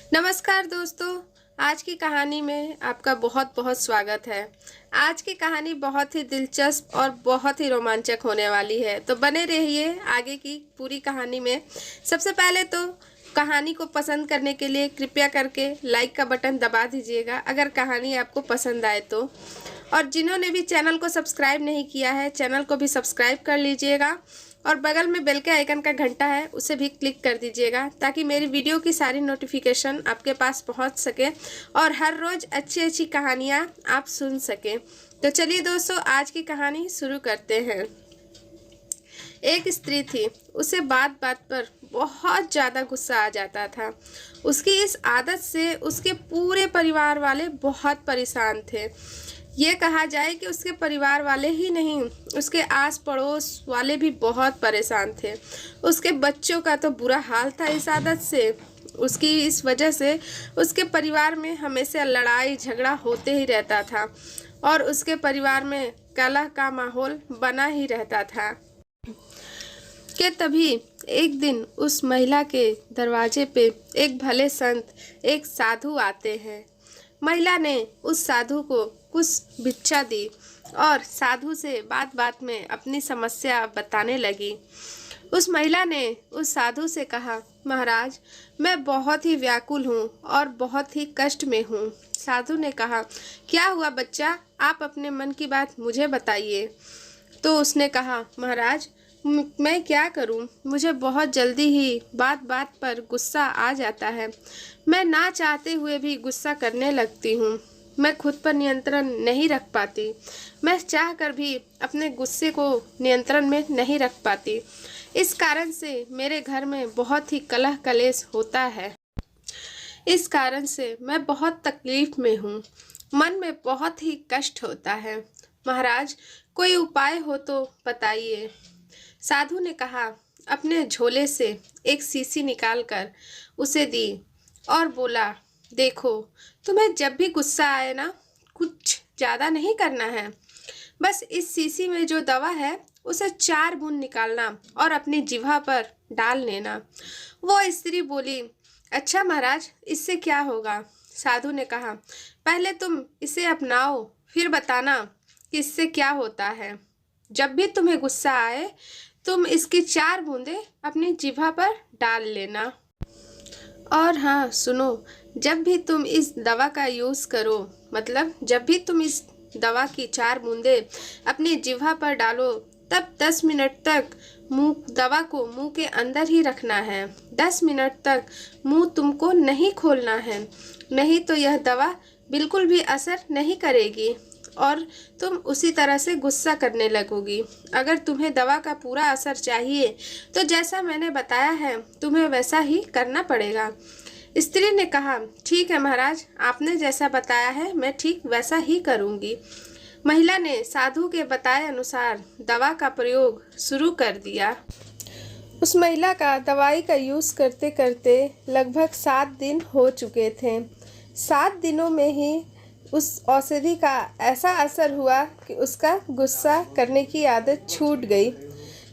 नमस्कार दोस्तों। आज की कहानी में आपका बहुत बहुत स्वागत है। आज की कहानी बहुत ही दिलचस्प और बहुत ही रोमांचक होने वाली है, तो बने रहिए आगे की पूरी कहानी में। सबसे पहले तो कहानी को पसंद करने के लिए कृपया करके लाइक का बटन दबा दीजिएगा अगर कहानी आपको पसंद आए तो। और जिन्होंने भी चैनल को सब्सक्राइब नहीं किया है, चैनल को भी सब्सक्राइब कर लीजिएगा और बगल में बेल के आइकन का घंटा है उसे भी क्लिक कर दीजिएगा ताकि मेरी वीडियो की सारी नोटिफिकेशन आपके पास पहुंच सके और हर रोज़ अच्छी अच्छी कहानियां आप सुन सकें। तो चलिए दोस्तों, आज की कहानी शुरू करते हैं। एक स्त्री थी, उसे बात बात पर बहुत ज़्यादा गुस्सा आ जाता था। उसकी इस आदत से उसके पूरे परिवार वाले बहुत परेशान थे। ये कहा जाए कि उसके परिवार वाले ही नहीं, उसके आस पड़ोस वाले भी बहुत परेशान थे। उसके बच्चों का तो बुरा हाल था इस आदत से। उसकी इस वजह से उसके परिवार में हमेशा लड़ाई झगड़ा होते ही रहता था और उसके परिवार में कलह का माहौल बना ही रहता था। कि तभी एक दिन उस महिला के दरवाजे पे एक भले संत, एक साधु आते हैं। महिला ने उस साधु को कुछ भिक्षा दी और साधु से बात बात में अपनी समस्या बताने लगी। उस महिला ने उस साधु से कहा, महाराज, मैं बहुत ही व्याकुल हूँ और बहुत ही कष्ट में हूँ। साधु ने कहा, क्या हुआ बच्चा, आप अपने मन की बात मुझे बताइए। तो उसने कहा, महाराज, मैं क्या करूं, मुझे बहुत जल्दी ही बात बात पर गुस्सा आ जाता है। मैं ना चाहते हुए भी गुस्सा करने लगती हूँ। मैं खुद पर नियंत्रण नहीं रख पाती। मैं चाह कर भी अपने गुस्से को नियंत्रण में नहीं रख पाती। इस कारण से मेरे घर में बहुत ही कलह कलेश होता है। इस कारण से मैं बहुत तकलीफ में हूँ। मन में बहुत ही कष्ट होता है। महाराज, कोई उपाय हो तो बताइए। साधु ने कहा, अपने झोले से एक शीशी निकालकर उसे दी और बोला, देखो, तुम्हें जब भी गुस्सा आए ना, कुछ ज़्यादा नहीं करना है। बस इस शीशी में जो दवा है उसे 4 बूंद निकालना और अपनी जिह्वा पर डाल लेना। वो स्त्री बोली, अच्छा महाराज, इससे क्या होगा। साधु ने कहा, पहले तुम इसे अपनाओ, फिर बताना कि इससे क्या होता है। जब भी तुम्हें गुस्सा आए तुम इसकी 4 बूंदें अपनी जिह्वा पर डाल लेना। और हाँ सुनो, जब भी तुम इस दवा का यूज़ करो, मतलब जब भी तुम इस दवा की 4 बूंदें अपनी जिह्वा पर डालो, तब 10 मिनट तक दवा को मुंह के अंदर ही रखना है। 10 मिनट तक मुंह तुमको नहीं खोलना है, नहीं तो यह दवा बिल्कुल भी असर नहीं करेगी और तुम उसी तरह से गुस्सा करने लगोगी। अगर तुम्हें दवा का पूरा असर चाहिए तो जैसा मैंने बताया है तुम्हें वैसा ही करना पड़ेगा। स्त्री ने कहा, ठीक है महाराज, आपने जैसा बताया है मैं ठीक वैसा ही करूँगी। महिला ने साधु के बताए अनुसार दवा का प्रयोग शुरू कर दिया। उस महिला का दवाई का यूज़ करते करते लगभग 7 दिन हो चुके थे। 7 दिनों में ही उस औषधि का ऐसा असर हुआ कि उसका गुस्सा करने की आदत छूट गई।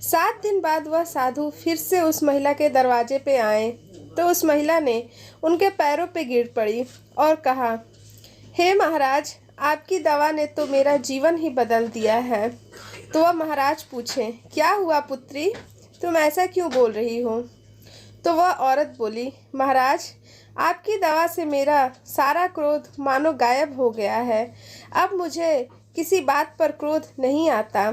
7 दिन बाद वह साधु फिर से उस महिला के दरवाजे पे आए तो उस महिला ने उनके पैरों पे गिर पड़ी और कहा, हे महाराज, आपकी दवा ने तो मेरा जीवन ही बदल दिया है। तो वह महाराज पूछे, क्या हुआ पुत्री, तुम ऐसा क्यों बोल रही हो। तो वह औरत बोली, महाराज, आपकी दवा से मेरा सारा क्रोध मानो गायब हो गया है। अब मुझे किसी बात पर क्रोध नहीं आता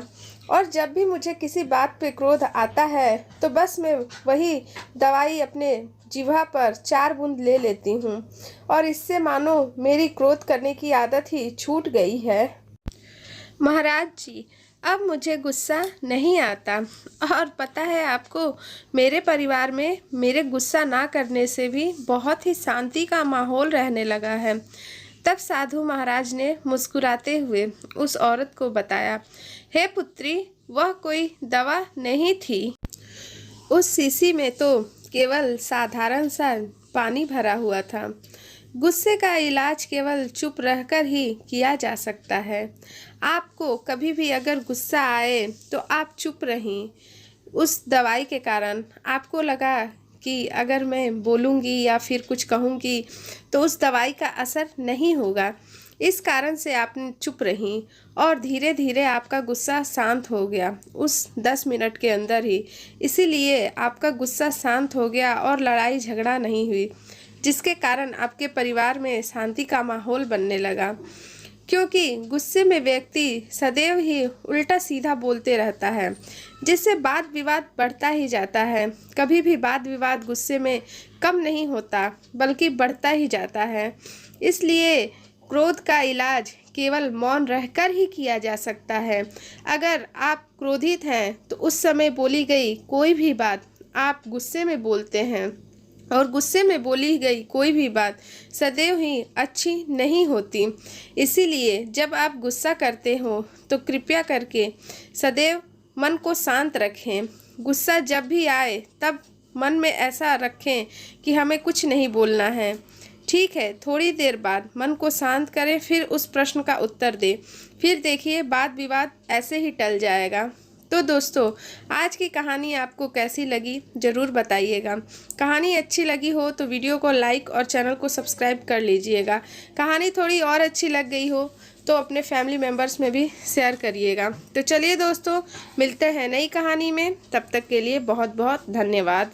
और जब भी मुझे किसी बात पे क्रोध आता है तो बस मैं वही दवाई अपने जिह्वा पर 4 बूंद ले लेती हूँ और इससे मानो मेरी क्रोध करने की आदत ही छूट गई है। महाराज जी, अब मुझे गुस्सा नहीं आता और पता है आपको, मेरे परिवार में मेरे गुस्सा ना करने से भी बहुत ही शांति का माहौल रहने लगा है। तब साधु महाराज ने मुस्कुराते हुए उस औरत को बताया, हे पुत्री, वह कोई दवा नहीं थी। उस शीशी में तो केवल साधारण सा पानी भरा हुआ था। गुस्से का इलाज केवल चुप रहकर ही किया जा सकता है। आपको कभी भी अगर गुस्सा आए तो आप चुप रहें। उस दवाई के कारण आपको लगा कि अगर मैं बोलूँगी या फिर कुछ कहूँगी तो उस दवाई का असर नहीं होगा। इस कारण से आपने चुप रहीं और धीरे धीरे आपका गुस्सा शांत हो गया उस 10 मिनट के अंदर ही। इसीलिए आपका गुस्सा शांत हो गया और लड़ाई झगड़ा नहीं हुई, जिसके कारण आपके परिवार में शांति का माहौल बनने लगा। क्योंकि गुस्से में व्यक्ति सदैव ही उल्टा सीधा बोलते रहता है, जिससे वाद विवाद बढ़ता ही जाता है। कभी भी वाद विवाद गुस्से में कम नहीं होता, बल्कि बढ़ता ही जाता है। इसलिए क्रोध का इलाज केवल मौन रहकर ही किया जा सकता है। अगर आप क्रोधित हैं तो उस समय बोली गई कोई भी बात आप गुस्से में बोलते हैं, और गुस्से में बोली गई कोई भी बात सदैव ही अच्छी नहीं होती। इसीलिए जब आप गुस्सा करते हो तो कृपया करके सदैव मन को शांत रखें। गुस्सा जब भी आए तब मन में ऐसा रखें कि हमें कुछ नहीं बोलना है। ठीक है, थोड़ी देर बाद मन को शांत करें, फिर उस प्रश्न का उत्तर दें। फिर देखिए वाद विवाद ऐसे ही टल जाएगा। तो दोस्तों, आज की कहानी आपको कैसी लगी ज़रूर बताइएगा। कहानी अच्छी लगी हो तो वीडियो को लाइक और चैनल को सब्सक्राइब कर लीजिएगा। कहानी थोड़ी और अच्छी लग गई हो तो अपने फैमिली मेम्बर्स में भी शेयर करिएगा। तो चलिए दोस्तों, मिलते हैं नई कहानी में। तब तक के लिए बहुत बहुत धन्यवाद।